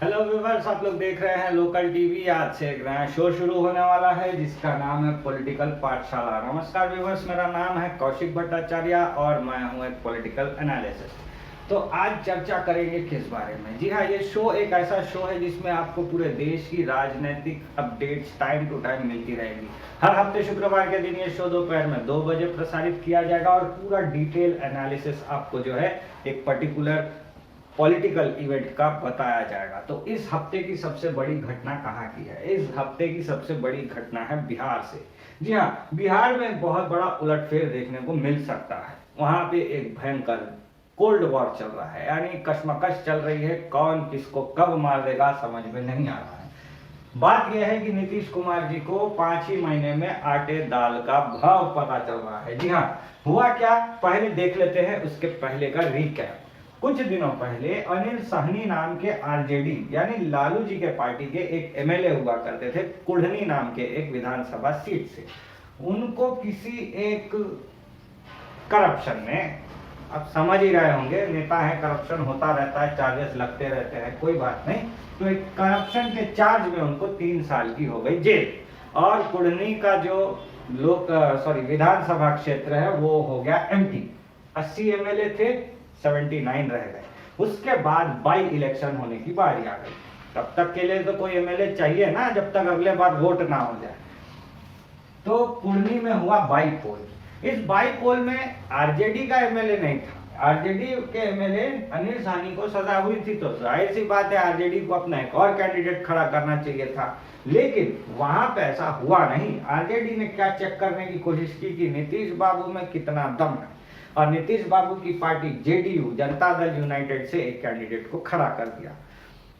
Hello viewers, आप लोग देख रहे हैं लोकल टीवी। आज से एक नया शो शुरू होने वाला है जिसका नाम है पॉलिटिकल पाठशाला। नमस्कार व्यूवर्स, मेरा नाम है कौशिक भट्टाचार्य और मैं हूं एक पॉलिटिकल एनालिसिस्ट। तो आज चर्चा करेंगे किस बारे में? जी हाँ, ये शो एक ऐसा शो है जिसमें आपको पूरे देश की राजनीतिक अपडेट्स टाइम टू टाइम मिलती रहेगी। हर हफ्ते शुक्रवार के दिन ये शो दोपहर में 2 बजे प्रसारित किया जाएगा और पूरा डिटेल एनालिसिस आपको जो है एक पर्टिकुलर पॉलिटिकल इवेंट का बताया जाएगा। तो इस हफ्ते की सबसे बड़ी घटना कहाँ की है? इस हफ्ते की सबसे बड़ी घटना है बिहार से। जी हाँ, बिहार में बहुत बड़ा उलटफेर देखने को मिल सकता है। वहां पे एक भयंकर कोल्ड वॉर चल रहा है, यानी कश्मकश चल रही है। कौन किसको कब मार देगा समझ में नहीं आ रहा है। बात यह है कि नीतीश कुमार जी को 5 ही महीने में आटे दाल का भाव पता चल रहा है। जी हाँ, हुआ क्या पहले देख लेते हैं, उसके पहले का रिकैप। कुछ दिनों पहले अनिल साहनी नाम के आरजेडी यानी लालू जी के पार्टी के एक एमएलए हुआ करते थे कुढ़नी नाम के एक विधानसभा सीट से। उनको किसी एक करप्शन में, आप समझ ही रहे होंगे, नेता है, करप्शन होता रहता है, चार्जेस लगते रहते हैं, कोई बात नहीं। तो एक करप्शन के चार्ज में उनको 3 साल की हो गई जेल। और कुढ़नी का जो विधानसभा क्षेत्र है वो हो गया एम्प्टी। 80 एमएलए थे, 79 रह गए। उसके बाद बाई इलेक्शन होने की बारी आ गई। तब तक के लिए तो कोई एमएलए चाहिए ना, जब तक अगले बार वोट ना हो जाए। तो कुढ़नी में हुआ बाई पोल। इस बाई पोल में आरजेडी का एमएलए नहीं था। आरजेडी के एमएलए अनिल साहनी को सजा हुई थी, तो जाहिर सी बात है आरजेडी को अपना एक और कैंडिडेट खड़ा करना चाहिए था। लेकिन वहां पे ऐसा हुआ नहीं। आरजेडी ने क्या चेक करने की कोशिश की कि नीतीश बाबू में कितना दम है, और नीतीश बाबू की party JDU, Janata Dal United से एक कैंडिडेट को खड़ा कर दिया।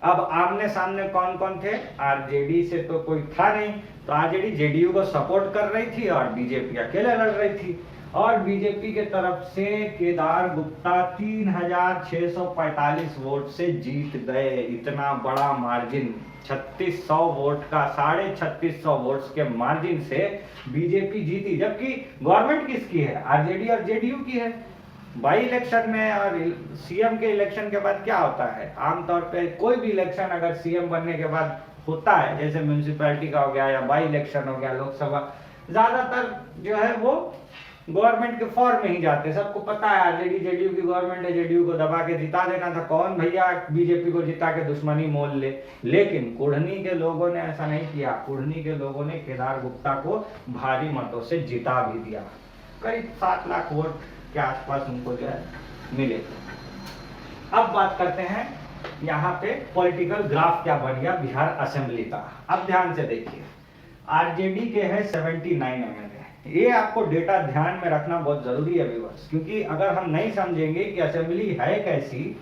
अब आमने सामने कौन कौन थे? आरजेडी से तो कोई था नहीं, तो आरजेडी जेडीयू को सपोर्ट कर रही थी और बीजेपी अकेले लड़ रही थी। और बीजेपी के तरफ से केदार गुप्ता 3645 वोट से जीत गए। इतना बड़ा मार्जिन, 3600 वोट का, 3650 वोट्स के मार्जिन से बीजेपी जीती। जबकि गवर्नमेंट किसकी है? आरजेडी और जेडीयू की है। बाई इलेक्शन में और सीएम के इलेक्शन के बाद क्या होता है? आमतौर पे कोई भी इलेक्शन अगर सीएम बनने के बाद होता है, जैसे म्यूनिसिपैलिटी का हो गया या बाई इलेक्शन हो गया लोकसभा, ज्यादातर जो है वो गवर्नमेंट के फॉर्म में ही जाते। सबको पता है आरजेडी जेडीयू की गवर्नमेंट है, जेडीयू को दबा के जिता देना था। कौन भैया बीजेपी को जिता के दुश्मनी मोल ले। लेकिन कुढ़नी के लोगों ने ऐसा नहीं किया। कुढ़नी के लोगों ने केदार गुप्ता को भारी मतों से जिता भी दिया। करीब 7 लाख वोट के आसपास उनको जो है मिले। अब बात करते हैं यहाँ पे पॉलिटिकल ग्राफ क्या बन गया बिहार असेंबली का। अब ध्यान से देखिए, आरजेडी के है 79 एमएलए। ये आपको डेटा ध्यान में रखना बहुत जरूरी है व्यूअर्स, क्योंकि अगर हम नहीं समझेंगे कि असेंबली है कैसी,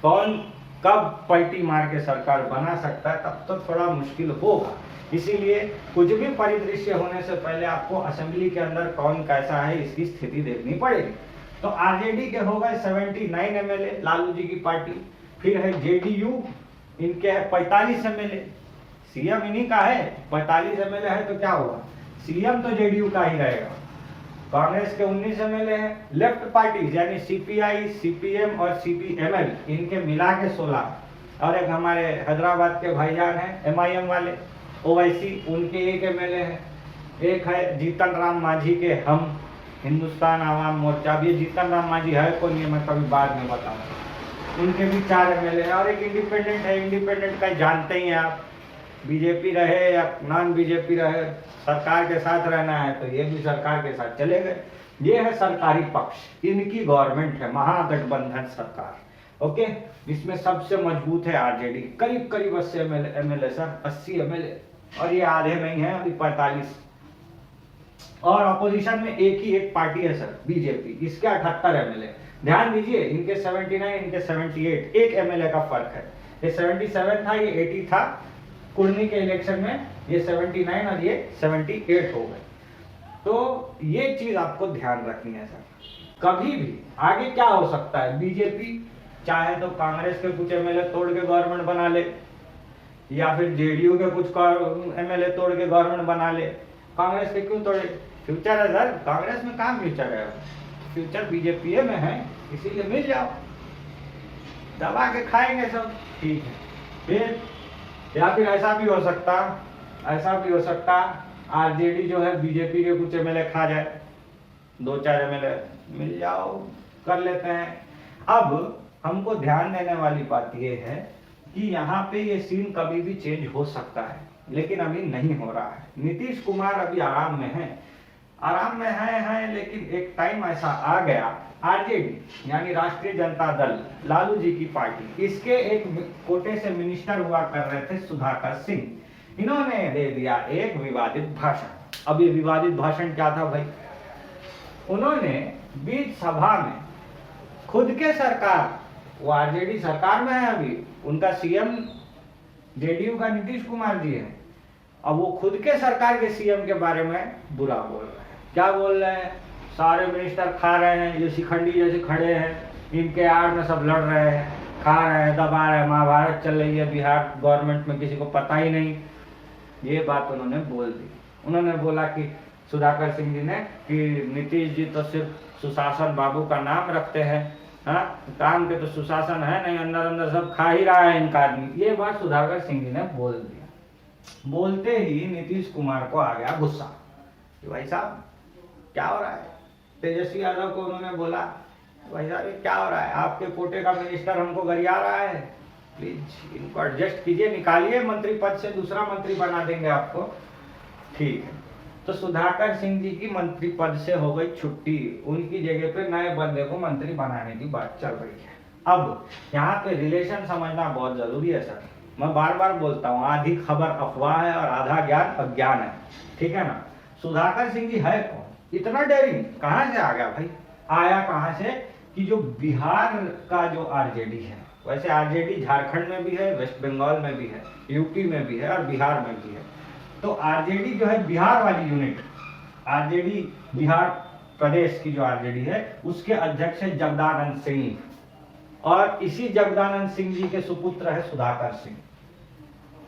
कौन कब पलटी मार के सरकार बना सकता है, तब तो थोड़ा मुश्किल होगा। इसीलिए कुछ भी परिदृश्य होने से पहले आपको असेंबली के अंदर कौन कैसा है इसकी स्थिति देखनी पड़ेगी। तो आरजेडी के हो गए 79 एमएलए, लालू जी की पार्टी। फिर है जेडीयू, इनके है 45 एमएलए। सीएम इन्हीं का है, 45 एमएलए है तो क्या हुआ? सीएम तो जेडीयू का ही रहेगा। कांग्रेस के 19 एमएलए हैं। लेफ्ट पार्टी यानी सीपीआई, सीपीएम और सीपीएमएल, इनके मिला के 16। और एक हमारे हैदराबाद के भाईजान हैं एमआईएम वाले, ओवैसी, उनके 1 एमएलए हैं। एक है जीतन राम मांझी के हम, हिंदुस्तान आवाम मोर्चा। अब ये जीतन राम मांझी है कौन, ये मैं कभी बाद में बताऊंगा। उनके भी 4 एमएलए हैं। और एक इंडिपेंडेंट है। इंडिपेंडेंट का जानते ही हैं आप, बीजेपी रहे या नॉन बीजेपी रहे, सरकार के साथ रहना है तो ये भी सरकार के साथ चले गए। ये है सरकारी पक्ष, इनकी गवर्नमेंट है, महागठबंधन सरकार। ओके, इसमें सबसे मजबूत है आरजेडी, करीब करीब 80 एमएलए सर, 80 एमएलए। और ये आधे में ही है, अभी 45। और अपोजिशन में एक ही एक पार्टी है सर, बीजेपी, इसके 78 एमएलए। ध्यान दीजिए, इनके 79, इनके 78, 1 एमएलए का फर्क है। ये 77 था, ये 80 था। कुढ़नी के इलेक्शन में ये 79 और ये 78 हो गए। तो ये चीज आपको ध्यान रखनी है सर। कभी भी आगे क्या हो सकता है, बीजेपी चाहे तो कांग्रेस के कुछ एमएलए तोड़ के गवर्नमेंट बना ले, या फिर जेडीयू के कुछ एमएलए तोड़ के गवर्नमेंट बना ले। कांग्रेस के क्यों तोड़े? फ्यूचर है सर, कांग्रेस में कहाँ फ्यूचर है? फ्यूचर बीजेपी में है, इसीलिए मिल जाओ, दबा के खाएंगे सब, ठीक है। फिर या फिर ऐसा भी हो सकता आरजेडी जो है बीजेपी के कुछ एमएलए खा जाए, 2-4 एमएलए मिल जाओ, कर लेते हैं। अब हमको ध्यान देने वाली बात यह है कि यहाँ पे ये सीन कभी भी चेंज हो सकता है, लेकिन अभी नहीं हो रहा है। नीतीश कुमार अभी आराम में है, लेकिन एक टाइम ऐसा आ गया, आरजेडी यानी राष्ट्रीय जनता दल, लालू जी की पार्टी, इसके एक कोटे से मिनिस्टर हुआ कर रहे थे सुधाकर सिंह, इन्होंने दे दिया एक विवादित भाषण। अब ये विवादित भाषण क्या था भाई? उन्होंने बीच सभा में खुद के सरकार, वो आरजेडी सरकार में है अभी, उनका सीएम जेडीयू का नीतीश कुमार जी है, अब वो खुद के सरकार के सीएम के बारे में बुरा बोल रहे हैं। क्या बोल रहे हैं? सारे मिनिस्टर खा रहे हैं, ये शिखंडी जैसे खड़े हैं, इनके आड़ में सब लड़ रहे हैं, खा रहे हैं, दबा रहे हैं, महाभारत चल रही है बिहार गवर्नमेंट में, किसी को पता ही नहीं। ये बात उन्होंने बोल दी। उन्होंने बोला कि सुधाकर सिंह जी ने कि नीतीश जी तो सिर्फ सुशासन बाबू का नाम रखते हैं, हाँ, काम के तो सुशासन है नहीं, अंदर अंदर सब खा ही रहा है इनका आदमी। ये बात सुधाकर सिंह जी ने बोल दिया। बोलते ही नीतीश कुमार को आ गया गुस्सा कि भाई साहब क्या हो रहा है। तेजस्वी यादव को उन्होंने बोला, भाई साहब ये क्या हो रहा है, आपके कोटे का मिनिस्टर हमको गरिया रहा है, प्लीज इनको एडजस्ट कीजिए, निकालिए मंत्री पद से, दूसरा मंत्री बना देंगे आपको। ठीक है, तो सुधाकर सिंह जी की मंत्री पद से हो गई छुट्टी, उनकी जगह पे नए बंदे को मंत्री बनाने की बात चल रही है। अब यहाँ पे रिलेशन समझना बहुत जरूरी है सर। मैं बार बार बोलता हूँ, आधी खबर अफवाह है और आधा ज्ञान अज्ञान है, ठीक है ना। सुधाकर सिंह जी है कौन? इतना डेयरिंग कहाँ से आ गया भाई? आया कहाँ से कि जो बिहार का जो आरजेडी है, वैसे आरजेडी झारखंड में भी है, वेस्ट बंगाल में भी है, यूपी में भी है और बिहार में भी है। तो आरजेडी जो है बिहार वाली यूनिट, आरजेडी बिहार प्रदेश की जो आरजेडी है, उसके अध्यक्ष है जगदानंद सिंह, और इसी जगदानंद सिंह जी के सुपुत्र है सुधाकर सिंह।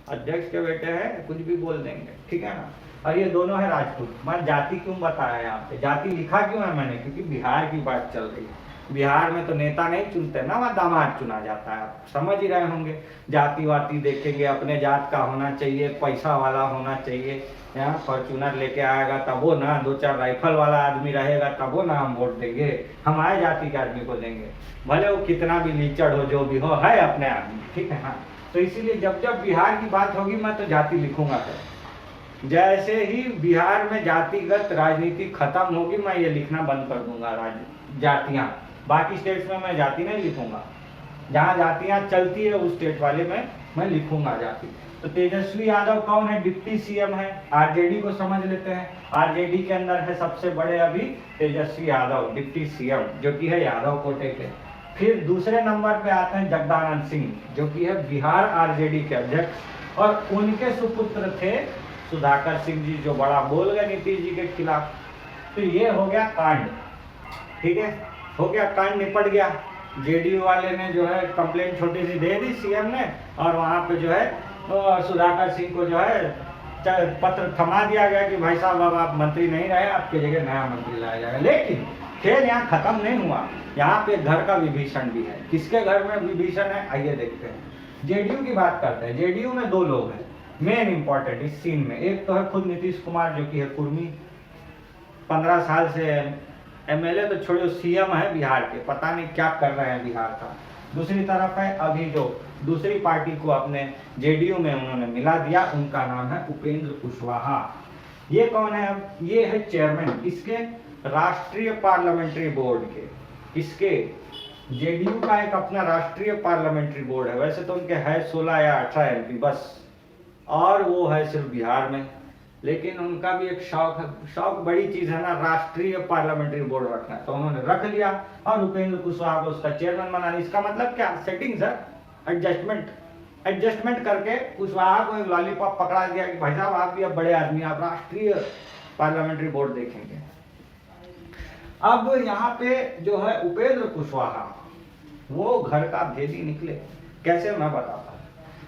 अध्यक्ष के बेटे हैं, कुछ भी बोल देंगे, ठीक है ना। और ये दोनों है राजपूत। मैं जाति क्यों बताया यहाँ पे, जाति लिखा क्यों है मैंने, क्योंकि बिहार की बात चल रही है। बिहार में तो नेता नहीं चुनते ना, वहाँ दामाद चुना जाता है, आप समझ ही रहे होंगे। जाति वाति देखेंगे, अपने जात का होना चाहिए, पैसा वाला होना चाहिए, यहाँ फॉर्चूनर लेके आएगा तब वो ना, 2-4 राइफल वाला आदमी रहेगा तब वो ना हम वोट देंगे, हमारे जाति के आदमी को देंगे, भले वो कितना भी लीचड़ हो, जो भी हो, है अपने आदमी, ठीक है ना। तो इसीलिए जब जब बिहार की बात होगी मैं तो जाति लिखूंगा सर। जैसे ही बिहार में जातिगत राजनीति खत्म होगी, मैं ये लिखना बंद कर दूंगा जातियां। बाकी स्टेट्स में मैं जाति नहीं लिखूंगा, जहाँ जातियां चलती है उस स्टेट वाले में मैं लिखूंगा जाति। तो तेजस्वी यादव कौन है? डिप्टी सीएम है। आरजेडी को समझ लेते हैं, आरजेडी के अंदर है सबसे बड़े अभी तेजस्वी यादव, डिप्टी सीएम, जो कि है यादव कोटे के। फिर दूसरे नंबर पे आते हैं जगदानंद सिंह, जो कि है बिहार आरजेडी के अध्यक्ष, और उनके सुपुत्र थे सुधाकर सिंह जी, जो बड़ा बोल गए नीतीश जी के खिलाफ। तो ये हो गया कांड, ठीक है, हो गया कांड, निपट गया। जेडीयू वाले ने जो है कंप्लेंट छोटी सी दे दी सीएम ने, और वहां पे जो है सुधाकर सिंह को जो है पत्र थमा दिया गया कि भाई साहब अब आप मंत्री नहीं रहे, आपके जगह नया मंत्री लाया जाएगा। लेकिन खेल यहाँ खत्म नहीं हुआ, यहाँ पे घर का विभीषण भी है। किसके घर में विभीषण है, आइए देखते हैं। जेडीयू की बात करते हैं। जेडीयू में 2 लोग हैं मेन इंपॉर्टेंट इस सीन में। एक तो है खुद नीतीश कुमार, जो कि है कुर्मी, 15 साल से एमएलए तो छोड़ो, सीएम है बिहार के, पता नहीं क्या कर रहे हैं बिहार का। दूसरी तरफ है अभी जो दूसरी पार्टी को अपने जेडीयू में उन्होंने मिला दिया, उनका नाम है उपेंद्र कुशवाहा। ये कौन है? अब ये है चेयरमैन इसके राष्ट्रीय पार्लियामेंट्री बोर्ड के। इसके जेडीयू का एक अपना राष्ट्रीय पार्लियामेंट्री बोर्ड है, वैसे तो उनके है 16 या 18 एमपी बस, और वो है सिर्फ बिहार में। लेकिन उनका भी एक शौक है, शौक बड़ी चीज है ना, राष्ट्रीय पार्लियामेंट्री बोर्ड रखना, तो उन्होंने रख लिया और उपेंद्र कुशवाहा को उसका चेयरमैन बना। इसका मतलब क्या? सेटिंग सर, एडजस्टमेंट करके कुशवाहा को एक लॉलीपॉप पकड़ा दिया कि भाई साहब आप भी अब बड़े आदमी, आप राष्ट्रीय पार्लियामेंट्री बोर्ड देखेंगे। अब यहाँ पे जो है उपेंद्र कुशवाहा, वो घर का भेदी निकले। कैसे? मैं बताता हूँ।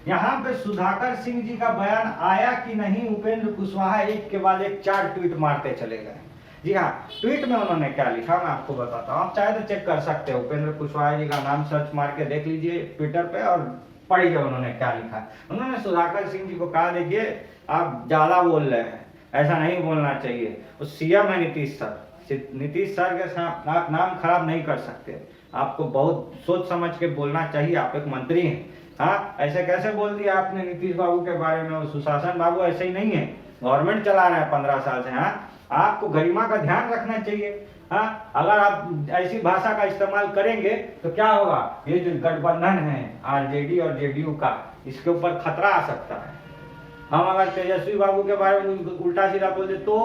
यहाँ पे सुधाकर सिंह जी का बयान आया कि नहीं, उपेंद्र कुशवाहा एक के बाद एक 4 ट्वीट मारते चले गए। जी हाँ, ट्वीट में उन्होंने क्या लिखा मैं आपको बताता हूँ, आप चाहे तो चेक कर सकते हो। उपेंद्र कुशवाहा जी का नाम सर्च मार के देख लीजिए ट्विटर पे, और पढ़िए उन्होंने क्या लिखा है। उन्होंने सुधाकर सिंह जी को कहा, देखिए आप ज्यादा बोल रहे हैं, ऐसा नहीं बोलना चाहिए, वो सीएम है नीतीश सर, नीतीश सर के साथ आप नाम खराब नहीं कर सकते, आपको बहुत सोच समझ के बोलना चाहिए, आप एक मंत्री हैं। हाँ, ऐसे कैसे बोल दिया आपने नीतीश बाबू के बारे में? वो सुशासन बाबू ऐसे ही नहीं है, गवर्नमेंट चला रहे हैं 15 साल से। हाँ, आपको गरिमा का ध्यान रखना चाहिए। हाँ, अगर आप ऐसी भाषा का इस्तेमाल करेंगे तो क्या होगा, ये जो गठबंधन है आरजेडी और जेडीयू का, इसके ऊपर खतरा आ सकता है। हम अगर तेजस्वी बाबू के बारे में उल्टा सीधा बोल दे तो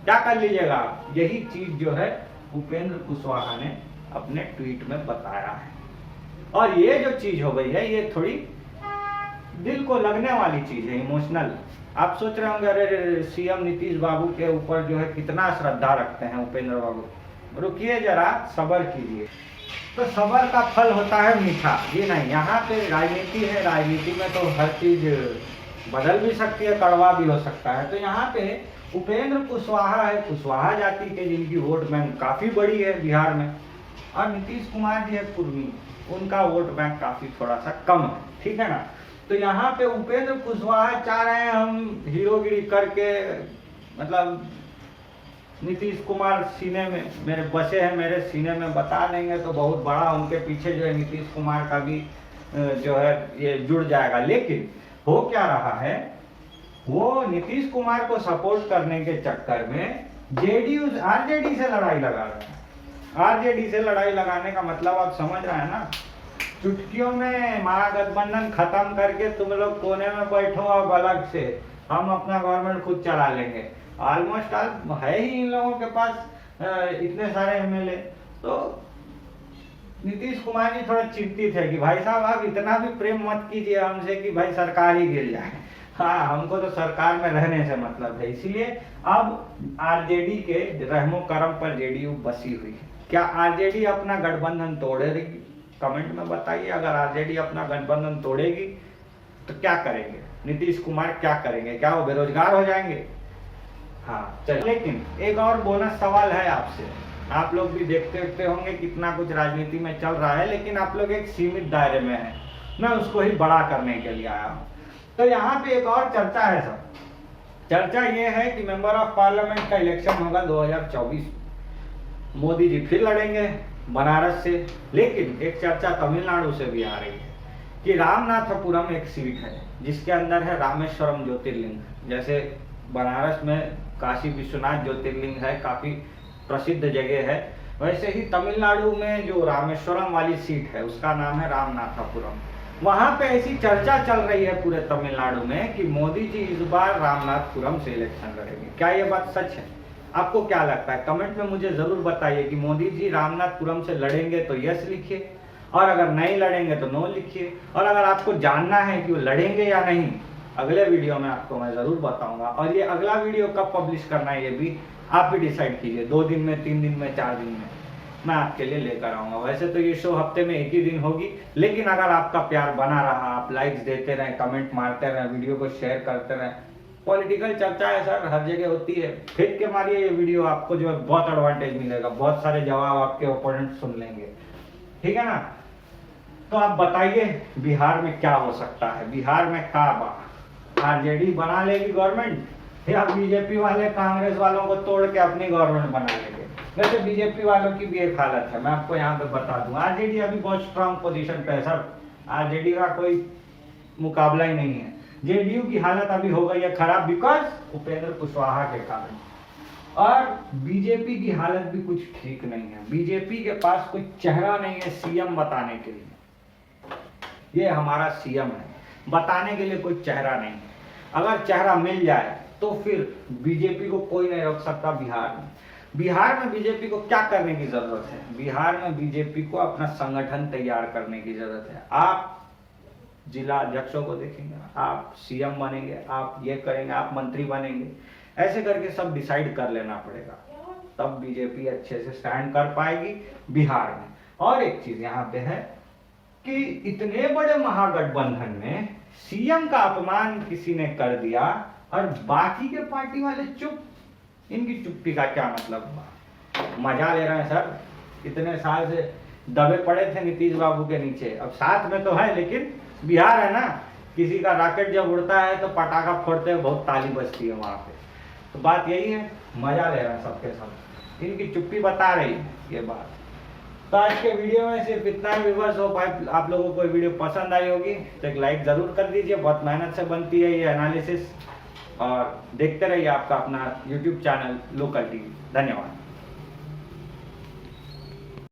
क्या कर लीजिएगा? यही चीज जो है उपेंद्र कुशवाहा ने अपने ट्वीट में बताया है। और ये जो चीज हो गई है, ये थोड़ी दिल को लगने वाली चीज है, इमोशनल। आप सोच रहे होंगे, अरे सीएम नीतीश बाबू के ऊपर जो है कितना श्रद्धा रखते हैं उपेंद्र बाबू। रुकिए जरा, सब्र कीजिए। तो सब्र का फल होता है मीठा। ये नहीं, यहाँ पे राजनीति है, राजनीति में तो हर चीज बदल भी सकती है, कड़वा भी हो सकता है। तो यहाँ पे उपेंद्र कुशवाहा है, कुशवाहा जाति के, जिनकी वोट बैंक काफी बड़ी है बिहार में, और नीतीश कुमार जी है कुर्मी, उनका वोट बैंक काफी थोड़ा सा कम है, ठीक है ना। तो यहाँ पे उपेंद्र कुशवाहा चाह रहे हैं हम हीरोगिरी करके, मतलब नीतीश कुमार सीने में मेरे बसे हैं, मेरे सीने में बता देंगे तो बहुत बड़ा उनके पीछे जो है नीतीश कुमार का भी जो है ये जुड़ जाएगा। लेकिन हो क्या रहा है, वो नीतीश कुमार को सपोर्ट करने के चक्कर में जेडीयू आरजेडी से लड़ाई लगा रहे हैं। आरजेडी से लड़ाई लगाने का मतलब आप समझ रहे हैं ना, चुटकियों में महागठबंधन खत्म करके तुम लोग कोने में बैठो, अब अलग से हम अपना गवर्नमेंट खुद चला लेंगे। ऑलमोस्ट है ही इन लोगों के पास इतने सारे एमएलए। तो नीतीश कुमार जी थोड़ा चिंतित है कि भाई साहब आप इतना भी प्रेम मत कीजिए हमसे कि भाई सरकार ही गिर जाए। हाँ, हमको तो सरकार में रहने से मतलब है। इसीलिए अब आरजेडी के रहमो करम पर जेडीयू बसी हुई है। क्या आरजेडी अपना गठबंधन तोड़ेगी? कमेंट में बताइए। अगर आरजेडी अपना गठबंधन तोड़ेगी तो क्या करेंगे नीतीश कुमार, क्या करेंगे? क्या वो बेरोजगार हो जाएंगे? हाँ चलिए, लेकिन एक और बोनस सवाल है आपसे। आप लोग भी देखते होंगे कितना कुछ राजनीति में चल रहा है, लेकिन आप लोग एक सीमित दायरे में हैं, मैं उसको ही बड़ा करने के लिए आया हूँ। तो यहाँ पे एक और चर्चा है सर। चर्चा ये है कि मेंबर ऑफ पार्लियामेंट का इलेक्शन होगा 2024, मोदी जी फिर लड़ेंगे बनारस से। लेकिन एक चर्चा तमिलनाडु से भी आ रही है कि रामनाथपुरम एक सीट है जिसके अंदर है रामेश्वरम ज्योतिर्लिंग। जैसे बनारस में काशी विश्वनाथ ज्योतिर्लिंग है, काफी प्रसिद्ध जगह है, वैसे ही तमिलनाडु में जो रामेश्वरम वाली सीट है उसका नाम है रामनाथपुरम। वहां पे ऐसी चर्चा चल रही है पूरे तमिलनाडु में कि मोदी जी इस बार रामनाथपुरम से इलेक्शन लड़ेंगे। क्या ये बात सच है? आपको क्या लगता है? कमेंट में मुझे जरूर बताइए कि मोदी जी रामनाथपुरम से लड़ेंगे तो यस लिखिए, और अगर नहीं लड़ेंगे तो नो लिखिए। और अगर आपको जानना है कि वो लड़ेंगे या नहीं, अगले वीडियो में आपको मैं जरूर बताऊंगा। और ये अगला वीडियो कब पब्लिश करना है ये भी आप भी डिसाइड कीजिए, 2 दिन में, 3 दिन में, 4 दिन में मैं आपके लिए लेकर आऊंगा। वैसे तो ये शो हफ्ते में 1 ही दिन होगी, लेकिन अगर आपका प्यार बना रहा, आप लाइक्स देते रहें, कमेंट मारते रहें, वीडियो को शेयर करते रहें। पॉलिटिकल चर्चा है सर, हर जगह होती है, फेंक के मारिए ये वीडियो, आपको जो है बहुत एडवांटेज मिलेगा, बहुत सारे जवाब आपके ओपोनेंट सुन लेंगे, ठीक है ना। तो आप बताइए बिहार में क्या हो सकता है? बिहार में क्या आरजेडी बना लेगी गवर्नमेंट, या बीजेपी वाले कांग्रेस वालों को तोड़ के अपनी गवर्नमेंट बना लेंगे? वैसे बीजेपी वालों की भी एक हालत है, मैं आपको यहाँ पे बता दूं। आरजेडी अभी बहुत स्ट्रांग पोजीशन पे है सर, आरजेडी का कोई मुकाबला ही नहीं है। जेडीयू की हालत अभी हो गई है खराब बिकॉज उपेंद्र कुशवाहा के कारण, और बीजेपी की हालत भी कुछ ठीक नहीं है। बीजेपी के पास कोई चेहरा नहीं है सीएम बताने के लिए। ये हमारा सीएम है, बताने के लिए कोई चेहरा नहीं है। अगर चेहरा मिल जाए तो फिर बीजेपी को कोई नहीं रोक सकता बिहार में। बिहार में बीजेपी को क्या करने की जरूरत है? बिहार में बीजेपी को अपना संगठन तैयार करने की जरूरत है। आप जिला अध्यक्षों को देखेंगे, आप सीएम बनेंगे, आप ये करेंगे, आप मंत्री बनेंगे, ऐसे करके सब डिसाइड कर लेना पड़ेगा, तब बीजेपी अच्छे से स्टैंड कर पाएगी बिहार में। और एक चीज यहाँ पे है कि इतने बड़े महागठबंधन में सीएम का अपमान किसी ने कर दिया और बाकी के पार्टी वाले चुप। इनकी चुप्पी का क्या मतलब हुआ? मजा ले रहे हैं सर, इतने साल से दबे पड़े थे नीतीश बाबू के नीचे, अब साथ में तो है लेकिन बिहार है ना, किसी का रॉकेट जब उड़ता है तो पटाखा फोड़ते हैं, बहुत ताली बजती है वहाँ पे। तो बात यही है, मजा ले रहा है सबके सब, इनकी चुप्पी बता रही है ये बात। तो आज के वीडियो में सिर्फ इतना ही व्यूअर्स। हो आप लोगों को वीडियो पसंद आई होगी तो एक लाइक जरूर कर दीजिए, बहुत मेहनत से बनती है ये एनालिसिस। और देखते रहिए आपका अपना यूट्यूब चैनल लोकल टीवी। धन्यवाद।